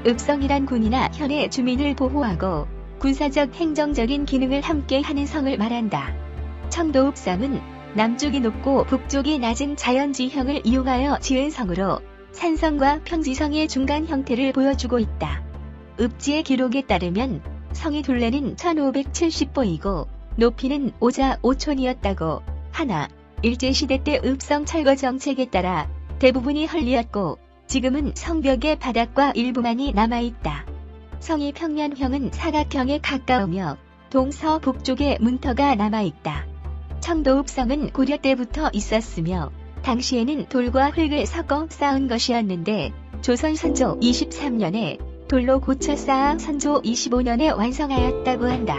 읍성이란 군이나 현의 주민을 보호하고 군사적 행정적인 기능을 함께 하는 성을 말한다. 청도읍성은 남쪽이 높고 북쪽이 낮은 자연지형을 이용하여 지은 성으로 산성과 평지성의 중간 형태를 보여주고 있다. 읍지의 기록에 따르면 성의 둘레는 1570보이고 높이는 5자 5촌이었다고 하나 일제시대 때 읍성 철거 정책에 따라 대부분이 헐리었고 지금은 성벽의 바닥과 일부만이 남아있다. 성이 평면형은 사각형에 가까우며 동서북쪽에 문터가 남아있다. 청도읍성은 고려 때부터 있었으며 당시에는 돌과 흙을 섞어 쌓은 것이었는데 조선 선조 23년에 돌로 고쳐 쌓아 선조 25년에 완성하였다고 한다.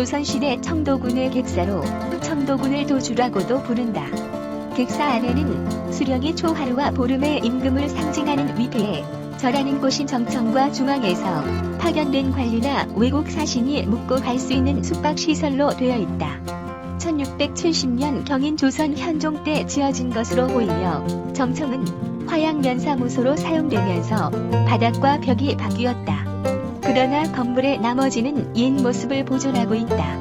조선시대 청도군의 객사로 청도군을 도주라고도 부른다. 객사 안에는 수령이 초하루와 보름의 임금을 상징하는 위패에 절하는 곳인 정청과 중앙에서 파견된 관리나 외국 사신이 묵고 갈 수 있는 숙박시설로 되어 있다. 1670년 경인 조선 현종 때 지어진 것으로 보이며 정청은 화양면사무소로 사용되면서 바닥과 벽이 바뀌었다. 그러나 건물의 나머지는 옛 모습을 보존하고 있다.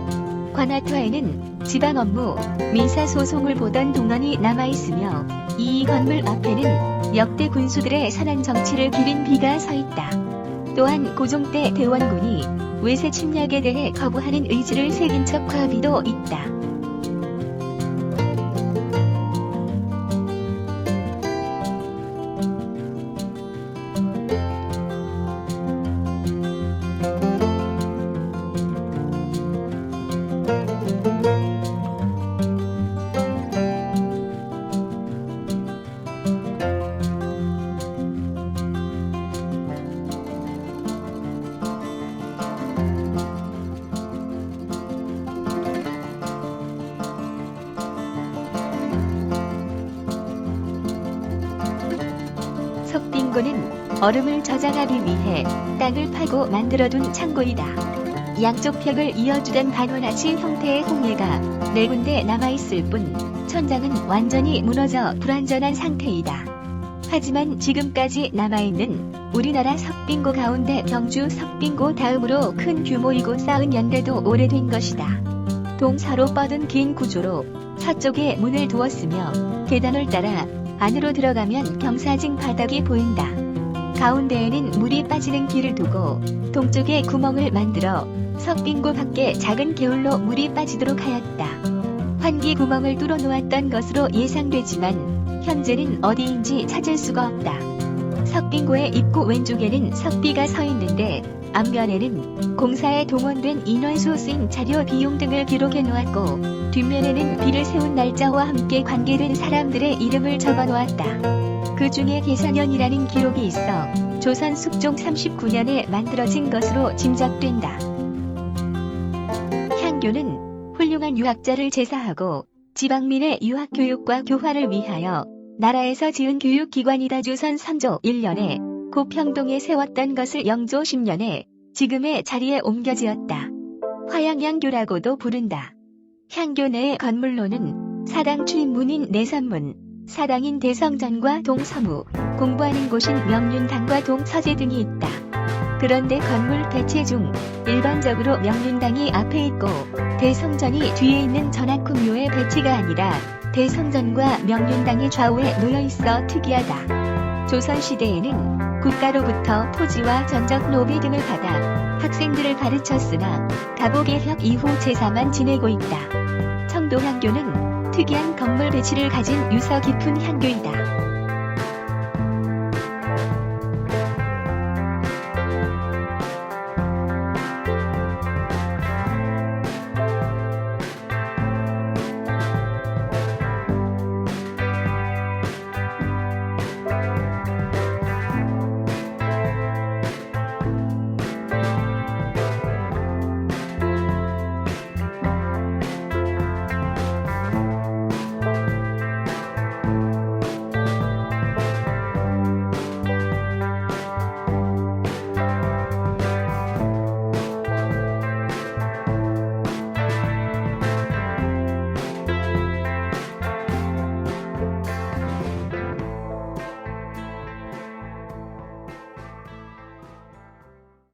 관아터에는 지방 업무, 민사소송을 보던 동원이 남아있으며 이 건물 앞에는 역대 군수들의 선한 정치를 기린 비가 서있다. 또한 고종 때 대원군이 외세 침략에 대해 거부하는 의지를 새긴 척화비도 있다. 석빙고는 얼음을 저장하기 위해 땅을 파고 만들어둔 창고이다. 양쪽 벽을 이어주던 반원아치 형태의 홍해가 4군데 남아있을 뿐 천장은 완전히 무너져 불완전한 상태이다. 하지만 지금까지 남아있는 우리나라 석빙고 가운데 경주 석빙고 다음으로 큰 규모이고 쌓은 연대도 오래된 것이다. 동서로 뻗은 긴 구조로 서쪽에 문을 두었으며 계단을 따라 안으로 들어가면 경사진 바닥이 보인다. 가운데에는 물이 빠지는 길을 두고 동쪽에 구멍을 만들어 석빙고 밖에 작은 개울로 물이 빠지도록 하였다. 환기 구멍을 뚫어 놓았던 것으로 예상되지만 현재는 어디인지 찾을 수가 없다. 석빙고의 입구 왼쪽에는 석비가 서 있는데 앞면에는 공사에 동원된 인원수, 쓰인 자료, 비용 등을 기록해 놓았고 뒷면에는 비를 세운 날짜와 함께 관계된 사람들의 이름을 적어 놓았다. 그 중에 계산년이라는 기록이 있어 조선 숙종 39년에 만들어진 것으로 짐작된다. 향교는 훌륭한 유학자를 제사하고 지방민의 유학 교육과 교화를 위하여 나라에서 지은 교육기관이다. 조선 선조 1년에 고평동에 세웠던 것을 영조 10년에 지금의 자리에 옮겨 지었다. 화양향교라고도 부른다. 향교 내의 건물로는 사당 출입문인 내선문, 사당인 대성전과 동서무, 공부하는 곳인 명륜당과 동서재 등이 있다. 그런데 건물 배치 중 일반적으로 명륜당이 앞에 있고 대성전이 뒤에 있는 전학궁묘의 배치가 아니라 대성전과 명륜당이 좌우에 놓여있어 특이하다. 조선시대에는 국가로부터 토지와 전적 노비 등을 받아 학생들을 가르쳤으나 가보개혁 이후 제사만 지내고 있다. 청도향교는 특이한 건물 배치를 가진 유서 깊은 향교이다.